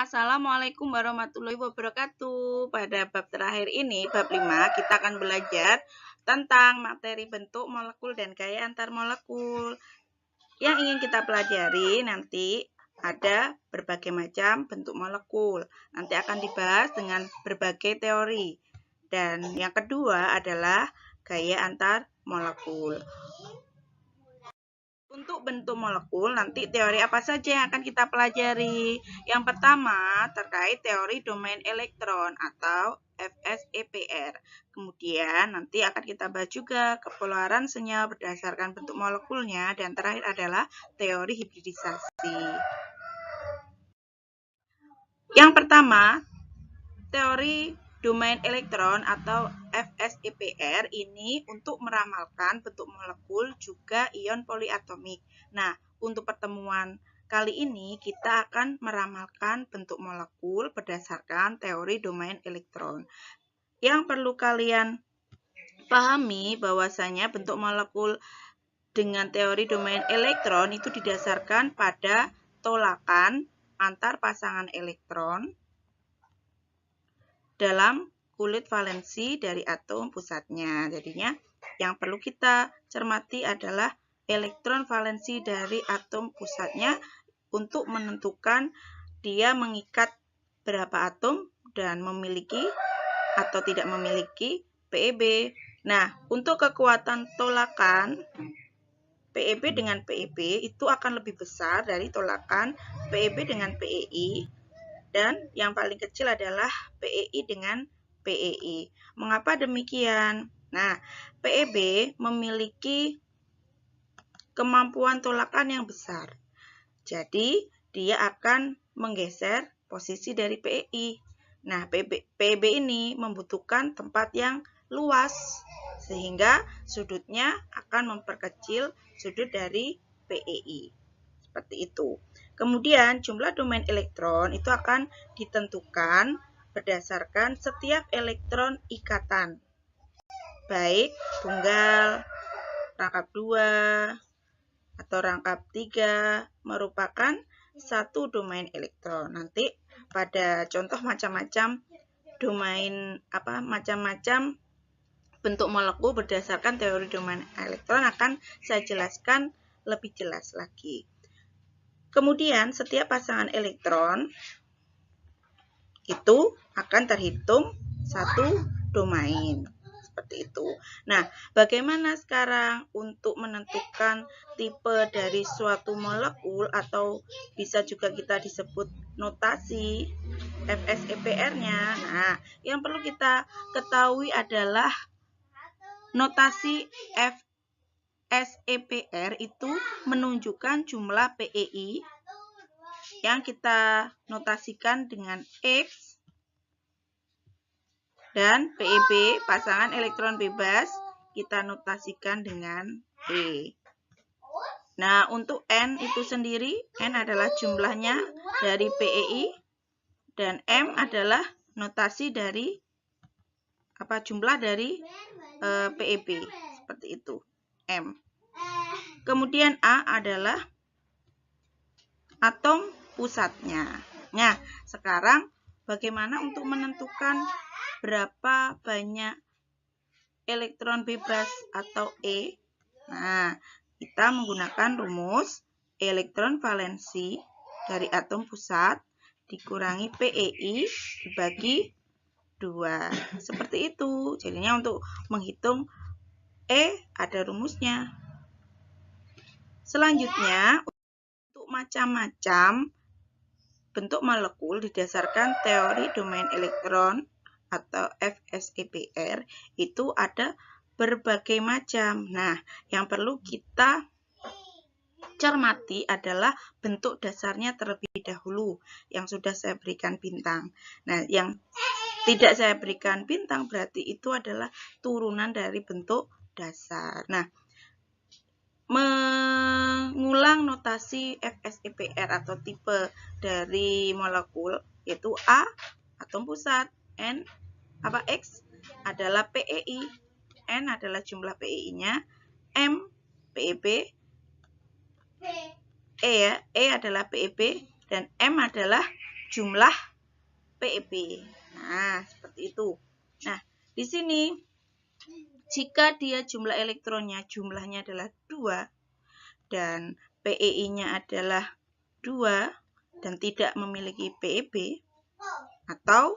Assalamualaikum warahmatullahi wabarakatuh. Pada bab terakhir ini, bab 5, kita akan belajar tentang materi bentuk molekul dan gaya antar molekul. Yang ingin kita pelajari nanti ada berbagai macam bentuk molekul. Nanti akan dibahas dengan berbagai teori. Dan yang kedua adalah gaya antar molekul. Untuk bentuk molekul, nanti teori apa saja yang akan kita pelajari? Yang pertama, terkait teori domain elektron atau FSEPR. Kemudian, nanti akan kita bahas juga kepolaran senyawa berdasarkan bentuk molekulnya. Dan terakhir adalah teori hibridisasi. Yang pertama, teori domain elektron atau FSEPR ini untuk meramalkan bentuk molekul juga ion poliatomik. Nah, untuk pertemuan kali ini kita akan meramalkan bentuk molekul berdasarkan teori domain elektron. Yang perlu kalian pahami bahwasanya bentuk molekul dengan teori domain elektron itu didasarkan pada tolakan antar pasangan elektron dalam kulit valensi dari atom pusatnya. Jadinya yang perlu kita cermati adalah elektron valensi dari atom pusatnya untuk menentukan dia mengikat berapa atom dan memiliki atau tidak memiliki PeB. Nah, untuk kekuatan tolakan PeB dengan PeB itu akan lebih besar dari tolakan PeB dengan PeI. Dan yang paling kecil adalah PeI dengan PeI. Mengapa demikian? Nah, PeB memiliki kemampuan tolakan yang besar. Jadi, dia akan menggeser posisi dari PeI. Nah, PeB ini membutuhkan tempat yang luas, sehingga sudutnya akan memperkecil sudut dari PeI. Seperti itu. Kemudian jumlah domain elektron itu akan ditentukan berdasarkan setiap elektron ikatan. Baik tunggal, rangkap 2, atau rangkap 3 merupakan satu domain elektron. Nanti pada contoh macam-macam domain macam-macam bentuk molekul berdasarkan teori domain elektron akan saya jelaskan lebih jelas lagi. Kemudian setiap pasangan elektron itu akan terhitung satu domain. Seperti itu. Nah, bagaimana sekarang untuk menentukan tipe dari suatu molekul atau bisa juga kita disebut notasi FSEPR-nya. Nah, yang perlu kita ketahui adalah notasi FSEPR itu menunjukkan jumlah PeI yang kita notasikan dengan X dan PeB, pasangan elektron bebas, kita notasikan dengan E. Nah, untuk N itu sendiri, N adalah jumlahnya dari PeI dan M adalah notasi dari jumlah dari PeB, seperti itu, M. Kemudian A adalah atom pusatnya. Nah, sekarang bagaimana untuk menentukan berapa banyak elektron bebas atau E? Nah, kita menggunakan rumus elektron valensi dari atom pusat dikurangi PeI dibagi 2. Seperti itu. Jadinya untuk menghitung E ada rumusnya. Selanjutnya, untuk macam-macam bentuk molekul didasarkan teori domain elektron atau FSEPR itu ada berbagai macam. Nah, yang perlu kita cermati adalah bentuk dasarnya terlebih dahulu yang sudah saya berikan bintang. Nah, yang tidak saya berikan bintang berarti itu adalah turunan dari bentuk dasar. Nah, mengulang notasi FSEPR atau tipe dari molekul yaitu A atom pusat, N X adalah PeI, N adalah jumlah PeI-nya, M PeB, E adalah PeB dan M adalah jumlah PeP. Nah, seperti itu. Nah, di sini jika dia jumlah elektronnya jumlahnya adalah 2 dan PeI-nya adalah 2 dan tidak memiliki PeP, atau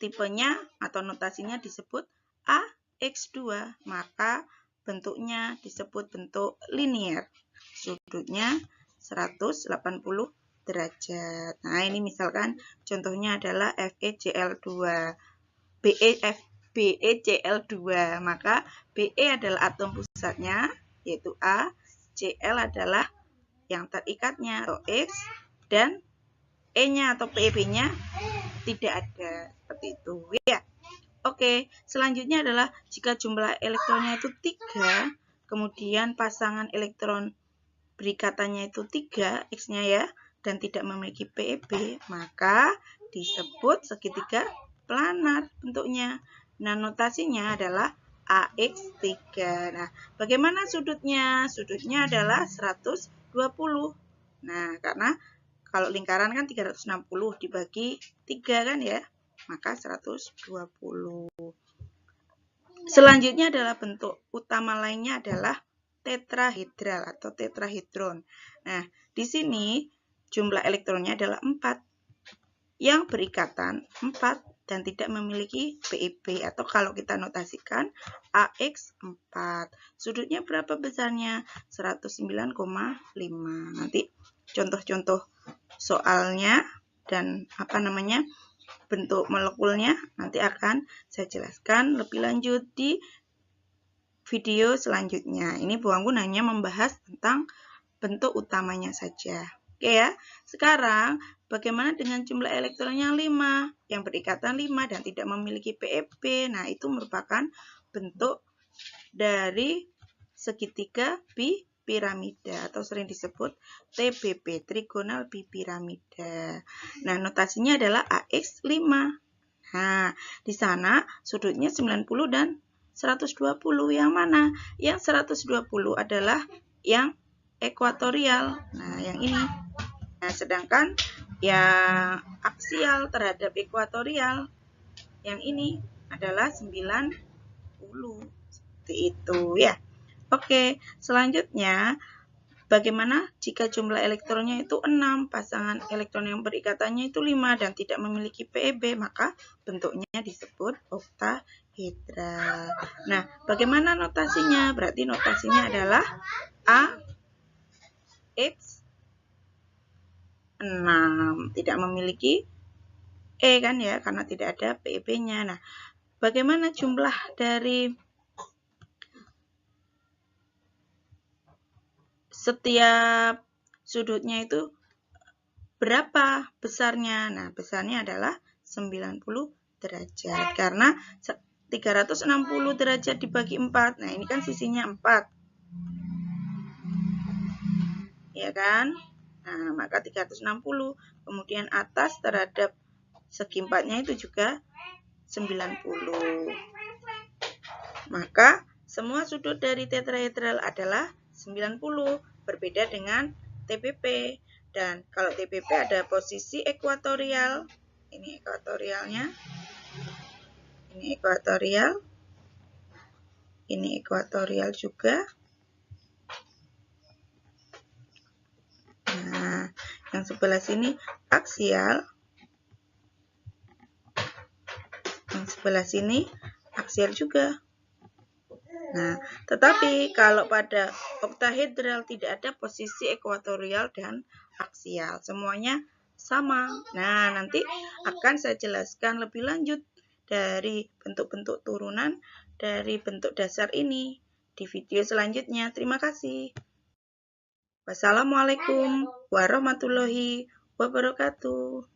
tipenya atau notasinya disebut AX2, maka bentuknya disebut bentuk linier. Sudutnya 180 derajat. Nah, ini misalkan contohnya adalah FeCl2, BeCl2, maka Be adalah atom pusatnya yaitu A, Cl adalah yang terikatnya atau X, dan E-nya atau PeP-nya tidak ada, seperti itu ya. Oke, selanjutnya adalah jika jumlah elektronnya itu 3, kemudian pasangan elektron berikatannya itu 3, X-nya ya, dan tidak memiliki PeP, maka disebut segitiga planar bentuknya. Nah, notasinya adalah AX3. Nah, bagaimana sudutnya? Sudutnya adalah 120. Nah, karena kalau lingkaran kan 360 dibagi 3 kan ya, maka 120. Selanjutnya adalah bentuk utama lainnya adalah tetrahedral atau tetrahedron. Nah, di sini jumlah elektronnya adalah 4. Yang berikatan 4 dan tidak memiliki PeP, atau kalau kita notasikan AX4. Sudutnya berapa besarnya? 109,5. Nanti contoh-contoh soalnya dan bentuk molekulnya nanti akan saya jelaskan lebih lanjut di video selanjutnya. Ini Bu Anggun hanya membahas tentang bentuk utamanya saja. Oke ya. Sekarang bagaimana dengan jumlah elektronnya 5 yang berikatan 5 dan tidak memiliki PeP? Nah, itu merupakan bentuk dari segitiga bipiramida atau sering disebut TBP, trigonal bipiramida. Nah, notasinya adalah AX5. Nah, di sana sudutnya 90 dan 120. Yang mana? Yang 120 adalah yang ekuatorial. Nah, yang ini. Nah, sedangkan yang aksial terhadap ekuatorial yang ini adalah 90. Seperti itu ya. Oke, selanjutnya bagaimana jika jumlah elektronnya itu 6, pasangan elektron yang berikatannya itu 5 dan tidak memiliki PeP, maka bentuknya disebut oktahedral. Nah, bagaimana notasinya? Berarti notasinya adalah AX6, tidak memiliki E kan ya, karena tidak ada PeP-nya. Nah, bagaimana jumlah dari setiap sudutnya itu berapa besarnya? Nah, besarnya adalah 90 derajat. Karena 360 derajat dibagi 4. Nah, ini kan sisinya 4. Ya kan? Nah, maka 360. Kemudian atas terhadap segi 4-nya itu juga 90. Maka semua sudut dari tetrahedral adalah 90, berbeda dengan TPP. Dan kalau TPP ada posisi ekuatorial, ini ekuatorialnya, ini ekuatorial, ini ekuatorial juga. Nah, yang sebelah sini aksial, yang sebelah sini aksial juga. Nah, tetapi kalau pada oktahedral tidak ada posisi ekuatorial dan aksial, semuanya sama. Nah, nanti akan saya jelaskan lebih lanjut dari bentuk-bentuk turunan dari bentuk dasar ini di video selanjutnya. Terima kasih. Wassalamualaikum warahmatullahi wabarakatuh.